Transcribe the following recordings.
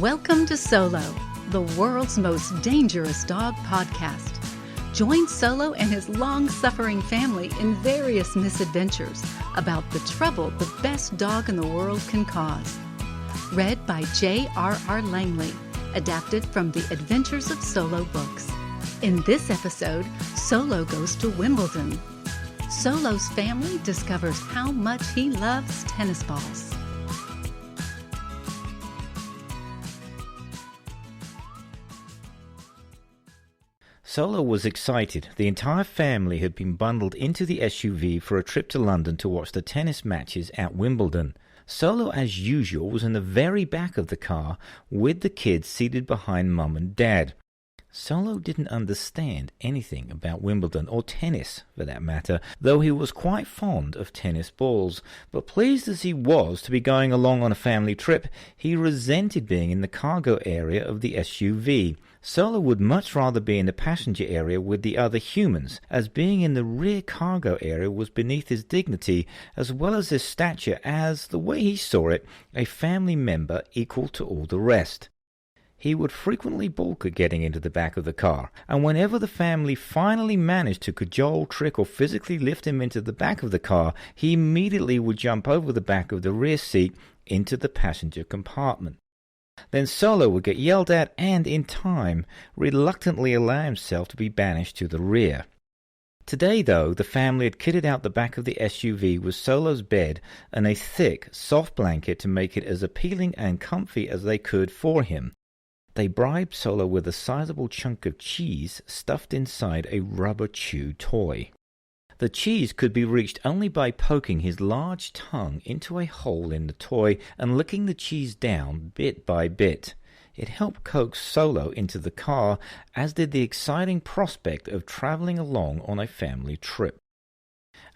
Welcome to Solo, the world's most dangerous dog podcast. Join Solo and his long-suffering family in various misadventures about the trouble the best dog in the world can cause. Read by J.R.R. Langley, adapted from the Adventures of Solo books. In this episode, Solo goes to Wimbledon. Solo's family discovers how much he loves tennis balls. Solo was excited. The entire family had been bundled into the SUV for a trip to London to watch the tennis matches at Wimbledon. Solo, as usual, was in the very back of the car with the kids seated behind Mum and Dad. Solo didn't understand anything about Wimbledon, or tennis for that matter, though he was quite fond of tennis balls. But pleased as he was to be going along on a family trip, he resented being in the cargo area of the SUV. Solo would much rather be in the passenger area with the other humans, as being in the rear cargo area was beneath his dignity as well as his stature as, the way he saw it, a family member equal to all the rest. He would frequently balk at getting into the back of the car, and whenever the family finally managed to cajole, trick, or physically lift him into the back of the car, he immediately would jump over the back of the rear seat into the passenger compartment. Then Solo would get yelled at and, in time, reluctantly allow himself to be banished to the rear. Today, though, the family had kitted out the back of the SUV with Solo's bed and a thick, soft blanket to make it as appealing and comfy as they could for him. They bribed Solo with a sizable chunk of cheese stuffed inside a rubber chew toy. The cheese could be reached only by poking his large tongue into a hole in the toy and licking the cheese down bit by bit. It helped coax Solo into the car, as did the exciting prospect of travelling along on a family trip.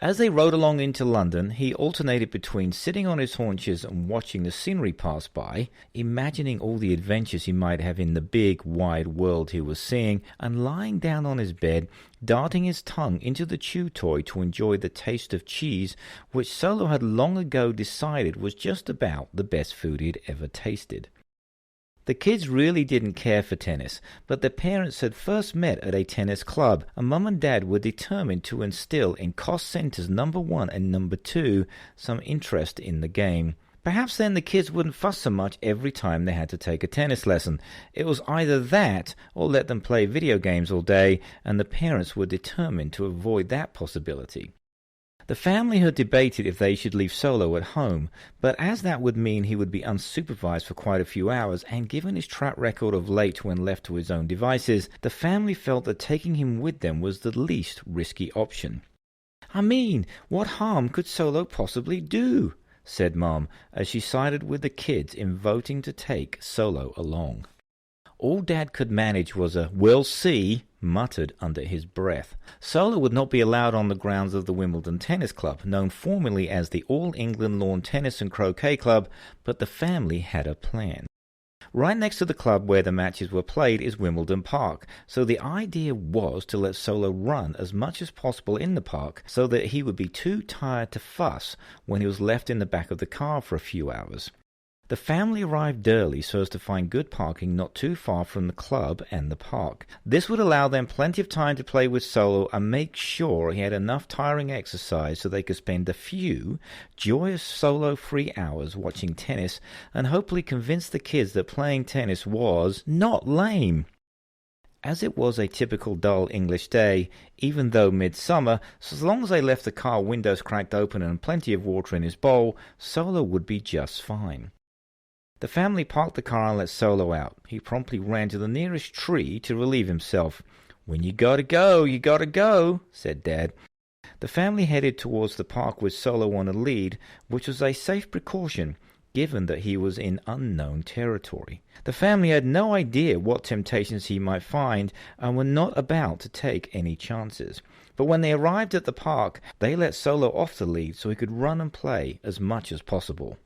As they rode along into London, he alternated between sitting on his haunches and watching the scenery pass by, imagining all the adventures he might have in the big, wide world he was seeing, and lying down on his bed, darting his tongue into the chew toy to enjoy the taste of cheese, which Solo had long ago decided was just about the best food he'd ever tasted. The kids really didn't care for tennis, but their parents had first met at a tennis club, and Mum and Dad were determined to instill in cost centers number 1 and number 2 some interest in the game. Perhaps then the kids wouldn't fuss so much every time they had to take a tennis lesson. It was either that or let them play video games all day, and the parents were determined to avoid that possibility. The family had debated if they should leave Solo at home, but as that would mean he would be unsupervised for quite a few hours, and given his track record of late when left to his own devices, the family felt that taking him with them was the least risky option. "I mean, what harm could Solo possibly do?" said Mom, as she sided with the kids in voting to take Solo along. All Dad could manage was a "we'll see," muttered under his breath. Solo would not be allowed on the grounds of the Wimbledon Tennis Club, known formerly as the All England Lawn Tennis and Croquet Club, but the family had a plan. Right next to the club where the matches were played is Wimbledon Park, so the idea was to let Solo run as much as possible in the park so that he would be too tired to fuss when he was left in the back of the car for a few hours. The family arrived early so as to find good parking not too far from the club and the park. This would allow them plenty of time to play with Solo and make sure he had enough tiring exercise so they could spend a few joyous Solo-free hours watching tennis and hopefully convince the kids that playing tennis was not lame. As it was a typical dull English day, even though midsummer, so as long as they left the car windows cracked open and plenty of water in his bowl, Solo would be just fine. The family parked the car and let Solo out. He promptly ran to the nearest tree to relieve himself. "When you gotta go, you gotta go," said Dad. The family headed towards the park with Solo on a lead, which was a safe precaution, given that he was in unknown territory. The family had no idea what temptations he might find and were not about to take any chances. But when they arrived at the park, they let Solo off the lead so he could run and play as much as possible.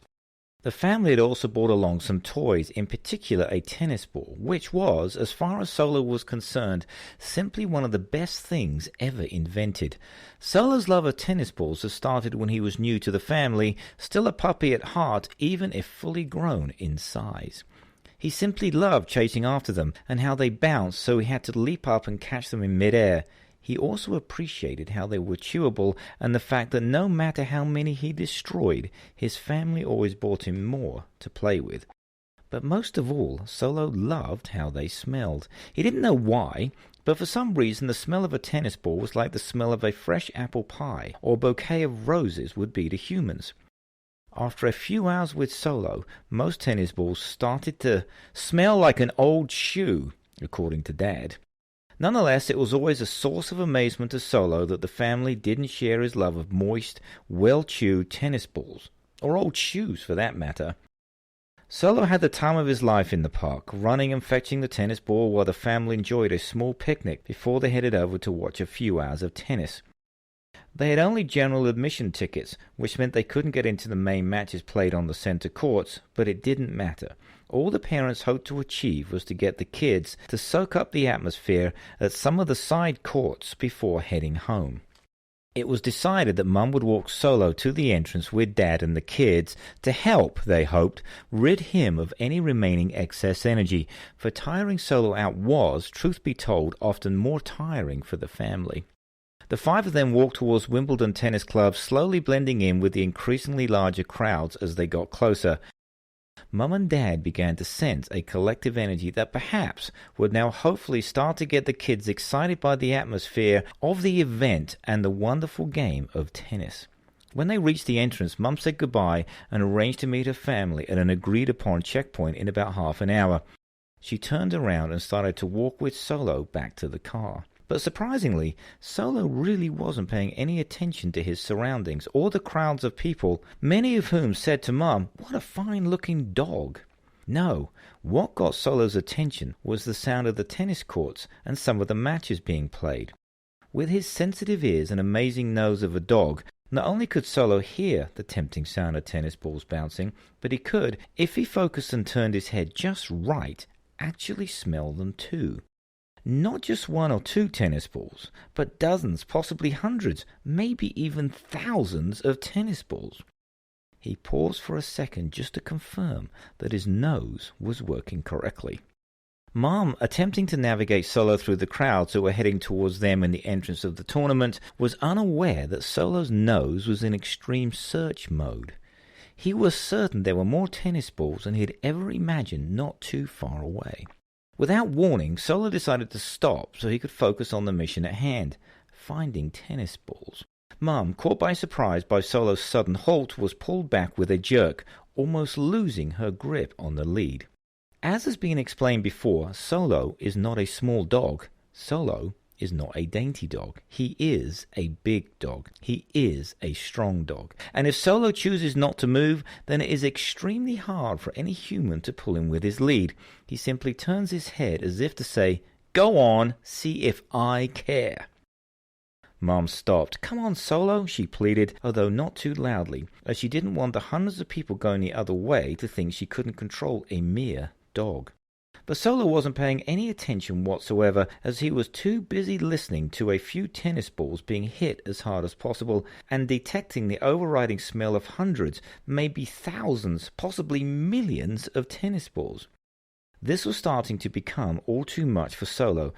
The family had also brought along some toys, in particular a tennis ball, which was, as far as Solo was concerned, simply one of the best things ever invented. Solo's love of tennis balls had started when he was new to the family, still a puppy at heart, even if fully grown in size. He simply loved chasing after them and how they bounced, so he had to leap up and catch them in midair. He also appreciated how they were chewable and the fact that no matter how many he destroyed, his family always brought him more to play with. But most of all, Solo loved how they smelled. He didn't know why, but for some reason the smell of a tennis ball was like the smell of a fresh apple pie or bouquet of roses would be to humans. After a few hours with Solo, most tennis balls started to smell like an old shoe, according to Dad. Nonetheless, it was always a source of amazement to Solo that the family didn't share his love of moist, well-chewed tennis balls, or old shoes for that matter. Solo had the time of his life in the park, running and fetching the tennis ball while the family enjoyed a small picnic before they headed over to watch a few hours of tennis. They had only general admission tickets, which meant they couldn't get into the main matches played on the center courts, but it didn't matter. All the parents hoped to achieve was to get the kids to soak up the atmosphere at some of the side courts before heading home. It was decided that Mum would walk Solo to the entrance with Dad and the kids to help, they hoped, rid him of any remaining excess energy, for tiring Solo out was, truth be told, often more tiring for the family. The five of them walked towards Wimbledon Tennis Club, slowly blending in with the increasingly larger crowds as they got closer. Mum and Dad began to sense a collective energy that perhaps would now hopefully start to get the kids excited by the atmosphere of the event and the wonderful game of tennis. When they reached the entrance, Mum said goodbye and arranged to meet her family at an agreed-upon checkpoint in about half an hour. She turned around and started to walk with Solo back to the car. But surprisingly, Solo really wasn't paying any attention to his surroundings or the crowds of people, many of whom said to Mum, "What a fine-looking dog." No, what got Solo's attention was the sound of the tennis courts and some of the matches being played. With his sensitive ears and amazing nose of a dog, not only could Solo hear the tempting sound of tennis balls bouncing, but he could, if he focused and turned his head just right, actually smell them too. Not just one or two tennis balls, but dozens, possibly hundreds, maybe even thousands of tennis balls. He paused for a second just to confirm that his nose was working correctly. Mom, attempting to navigate Solo through the crowds who were heading towards them in the entrance of the tournament, was unaware that Solo's nose was in extreme search mode. He was certain there were more tennis balls than he had ever imagined not too far away. Without warning, Solo decided to stop so he could focus on the mission at hand, finding tennis balls. Mum, caught by surprise by Solo's sudden halt, was pulled back with a jerk, almost losing her grip on the lead. As has been explained before, Solo is not a small dog. Solo is not a dainty dog. He is a big dog. He is a strong dog. And if Solo chooses not to move, then it is extremely hard for any human to pull him with his lead. He simply turns his head as if to say, "Go on, see if I care." Mom stopped. "Come on, Solo," she pleaded, although not too loudly, as she didn't want the hundreds of people going the other way to think she couldn't control a mere dog. But Solo wasn't paying any attention whatsoever, as he was too busy listening to a few tennis balls being hit as hard as possible and detecting the overriding smell of hundreds, maybe thousands, possibly millions of tennis balls. This was starting to become all too much for Solo.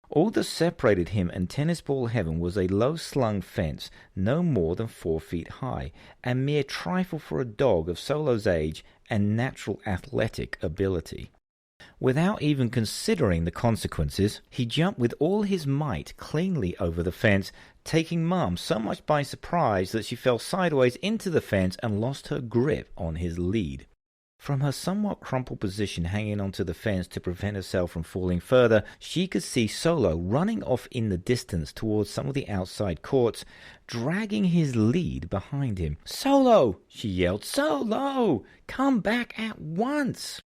All that separated him and tennis ball heaven was a low-slung fence no more than 4 feet high, a mere trifle for a dog of Solo's age and natural athletic ability. Without even considering the consequences, he jumped with all his might cleanly over the fence, taking Mum so much by surprise that she fell sideways into the fence and lost her grip on his lead. From her somewhat crumpled position hanging onto the fence to prevent herself from falling further, she could see Solo running off in the distance towards some of the outside courts, dragging his lead behind him. "Solo!" she yelled. "Solo! Come back at once!"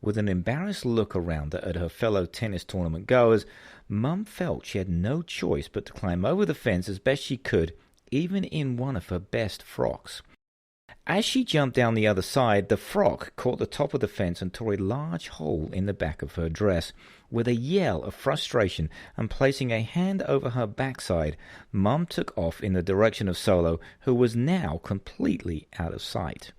With an embarrassed look around at her fellow tennis tournament goers, Mum felt she had no choice but to climb over the fence as best she could, even in one of her best frocks. As she jumped down the other side, the frock caught the top of the fence and tore a large hole in the back of her dress. With a yell of frustration and placing a hand over her backside, Mum took off in the direction of Solo, who was now completely out of sight.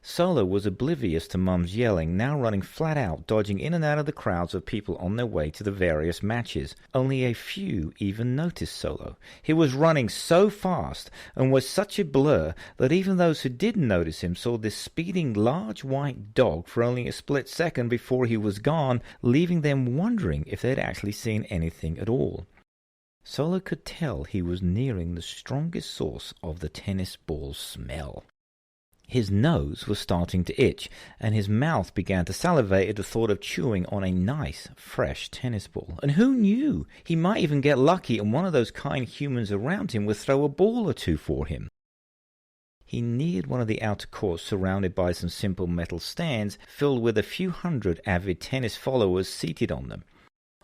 Solo was oblivious to Mum's yelling, now running flat out, dodging in and out of the crowds of people on their way to the various matches. Only a few even noticed Solo. He was running so fast and was such a blur that even those who didn't notice him saw this speeding large white dog for only a split second before he was gone, leaving them wondering if they'd actually seen anything at all. Solo could tell he was nearing the strongest source of the tennis ball smell. His nose was starting to itch, and his mouth began to salivate at the thought of chewing on a nice, fresh tennis ball. And who knew? He might even get lucky and one of those kind humans around him would throw a ball or two for him. He neared one of the outer courts surrounded by some simple metal stands filled with a few hundred avid tennis followers seated on them.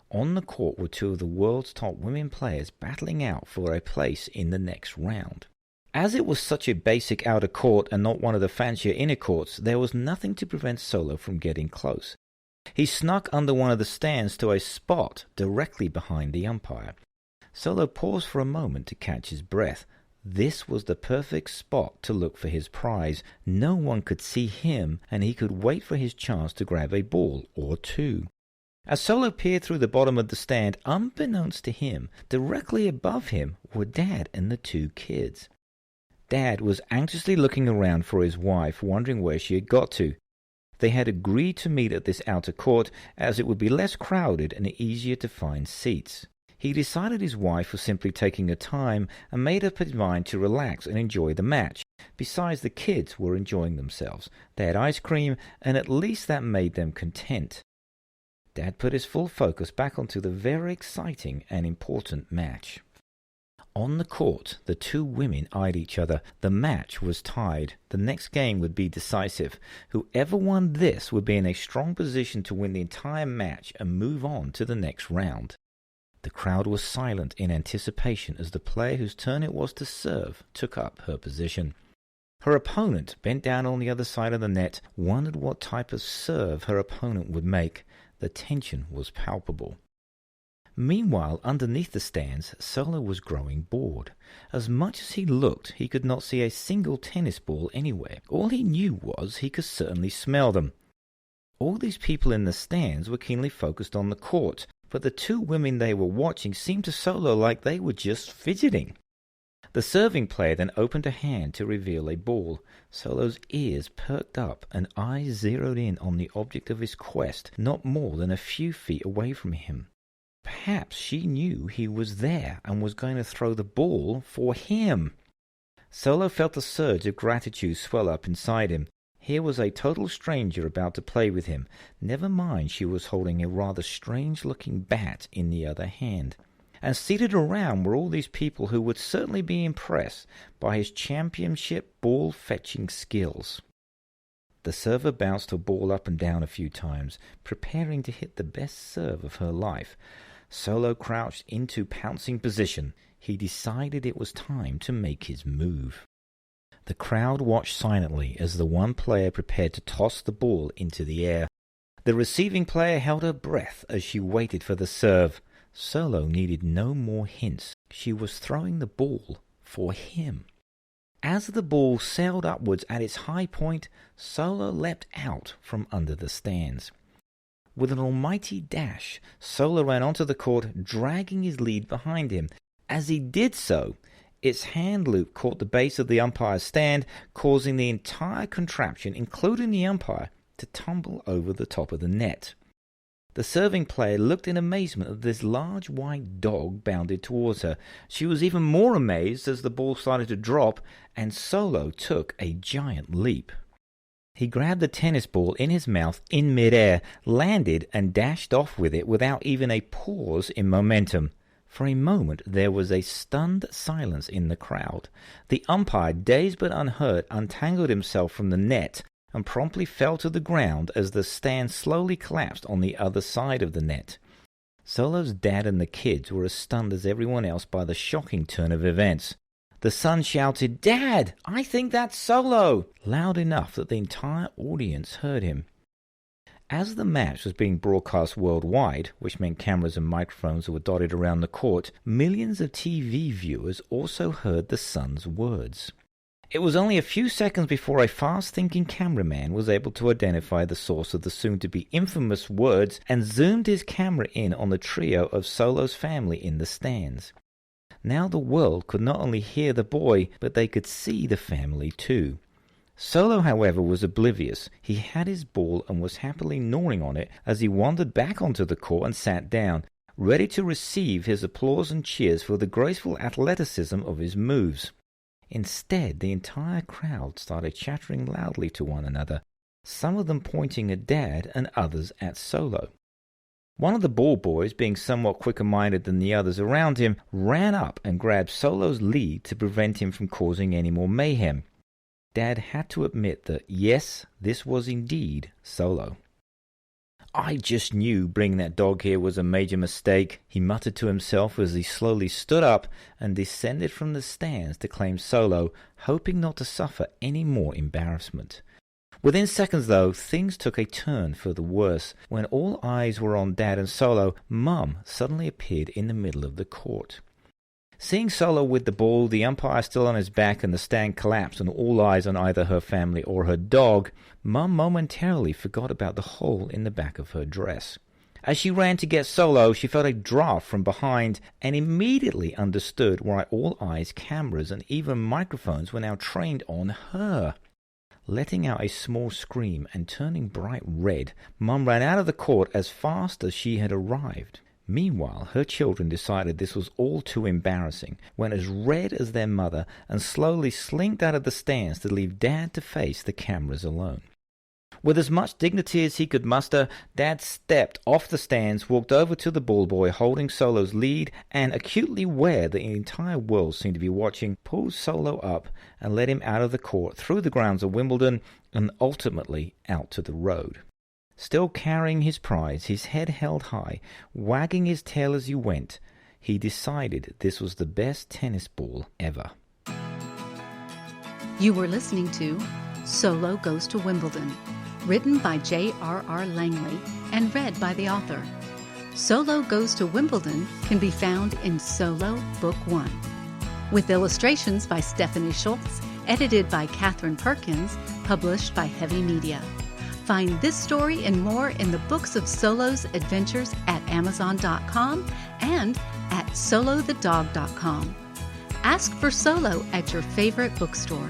On the court were two of the world's top women players battling out for a place in the next round. As it was such a basic outer court and not one of the fancier inner courts, there was nothing to prevent Solo from getting close. He snuck under one of the stands to a spot directly behind the umpire. Solo paused for a moment to catch his breath. This was the perfect spot to look for his prize. No one could see him, and he could wait for his chance to grab a ball or two. As Solo peered through the bottom of the stand, unbeknownst to him, directly above him were Dad and the two kids. Dad was anxiously looking around for his wife, wondering where she had got to. They had agreed to meet at this outer court, as it would be less crowded and easier to find seats. He decided his wife was simply taking her time and made up his mind to relax and enjoy the match. Besides, the kids were enjoying themselves. They had ice cream, and at least that made them content. Dad put his full focus back onto the very exciting and important match. On the court, the two women eyed each other. The match was tied. The next game would be decisive. Whoever won this would be in a strong position to win the entire match and move on to the next round. The crowd was silent in anticipation as the player whose turn it was to serve took up her position. Her opponent, bent down on the other side of the net, wondered what type of serve her opponent would make. The tension was palpable. Meanwhile, underneath the stands, Solo was growing bored. As much as he looked, he could not see a single tennis ball anywhere. All he knew was he could certainly smell them. All these people in the stands were keenly focused on the court, but the two women they were watching seemed to Solo like they were just fidgeting. The serving player then opened a hand to reveal a ball. Solo's ears perked up and eyes zeroed in on the object of his quest, not more than a few feet away from him. Perhaps she knew he was there and was going to throw the ball for him. Solo felt a surge of gratitude swell up inside him. Here was a total stranger about to play with him. Never mind she was holding a rather strange-looking bat in the other hand. And seated around were all these people who would certainly be impressed by his championship ball-fetching skills. The server bounced her ball up and down a few times, preparing to hit the best serve of her life. Solo crouched into pouncing position. He decided it was time to make his move. The crowd watched silently as the one player prepared to toss the ball into the air. The receiving player held her breath as she waited for the serve. Solo needed no more hints. She was throwing the ball for him. As the ball sailed upwards at its high point, Solo leapt out from under the stands. With an almighty dash, Solo ran onto the court, dragging his lead behind him. As he did so, its hand loop caught the base of the umpire's stand, causing the entire contraption, including the umpire, to tumble over the top of the net. The serving player looked in amazement as this large white dog bounded towards her. She was even more amazed as the ball started to drop, and Solo took a giant leap. He grabbed the tennis ball in his mouth in midair, landed, and dashed off with it without even a pause in momentum. For a moment there was a stunned silence in the crowd. The umpire, dazed but unhurt, untangled himself from the net and promptly fell to the ground as the stand slowly collapsed on the other side of the net. Solo's dad and the kids were as stunned as everyone else by the shocking turn of events. The son shouted, "Dad, I think that's Solo!" loud enough that the entire audience heard him. As the match was being broadcast worldwide, which meant cameras and microphones were dotted around the court, millions of TV viewers also heard the son's words. It was only a few seconds before a fast-thinking cameraman was able to identify the source of the soon-to-be infamous words and zoomed his camera in on the trio of Solo's family in the stands. Now the world could not only hear the boy, but they could see the family too. Solo, however, was oblivious. He had his ball and was happily gnawing on it as he wandered back onto the court and sat down, ready to receive his applause and cheers for the graceful athleticism of his moves. Instead, the entire crowd started chattering loudly to one another, some of them pointing at Dad and others at Solo. One of the ball boys, being somewhat quicker-minded than the others around him, ran up and grabbed Solo's lead to prevent him from causing any more mayhem. Dad had to admit that, yes, this was indeed Solo. "I just knew bringing that dog here was a major mistake," he muttered to himself as he slowly stood up and descended from the stands to claim Solo, hoping not to suffer any more embarrassment. Within seconds, though, things took a turn for the worse. When all eyes were on Dad and Solo, Mum suddenly appeared in the middle of the court. Seeing Solo with the ball, the umpire still on his back, and the stand collapsed and all eyes on either her family or her dog, Mum momentarily forgot about the hole in the back of her dress. As she ran to get Solo, she felt a draft from behind and immediately understood why all eyes, cameras, and even microphones were now trained on her. Letting out a small scream and turning bright red, Mum ran out of the court as fast as she had arrived. Meanwhile, her children decided this was all too embarrassing, went as red as their mother, and slowly slinked out of the stands to leave Dad to face the cameras alone. With as much dignity as he could muster, Dad stepped off the stands, walked over to the ball boy holding Solo's lead, and acutely aware that the entire world seemed to be watching, pulled Solo up and led him out of the court, through the grounds of Wimbledon, and ultimately out to the road. Still carrying his prize, his head held high, wagging his tail as he went, he decided this was the best tennis ball ever. You were listening to Solo Goes to Wimbledon, written by J.R.R. Langley and read by the author. Solo Goes to Wimbledon can be found in Solo Book 1, with illustrations by Stephanie Schultz, edited by Catherine Perkins, published by Heavy Media. Find this story and more in the Books of Solo's Adventures at Amazon.com and at solothedog.com. Ask for Solo at your favorite bookstore.